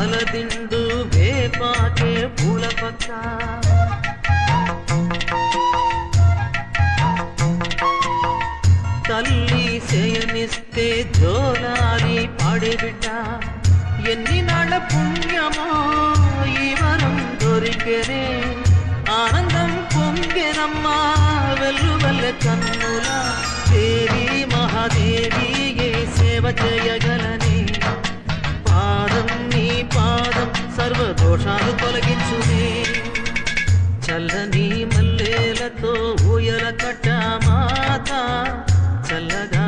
పాలదిండు వేపాకే పూల పక్క తల్లి చేయనిస్తే జోలాలి పాడే బిడ్డ ఎన్ని నాళ్ళ పుణ్యమో ఈ వరం దొరికెనే ఆనందం పొంగెనమ్మా వెల్లువల్ల కన్నుల దేవి మహాదేవి ఏ సేవ చేయగలని పాదం నీ పాదం సర్వదోషాలు తొలగించునే చల్లని మల్లెలతో ఊయల కట్ట మాత చల్లగా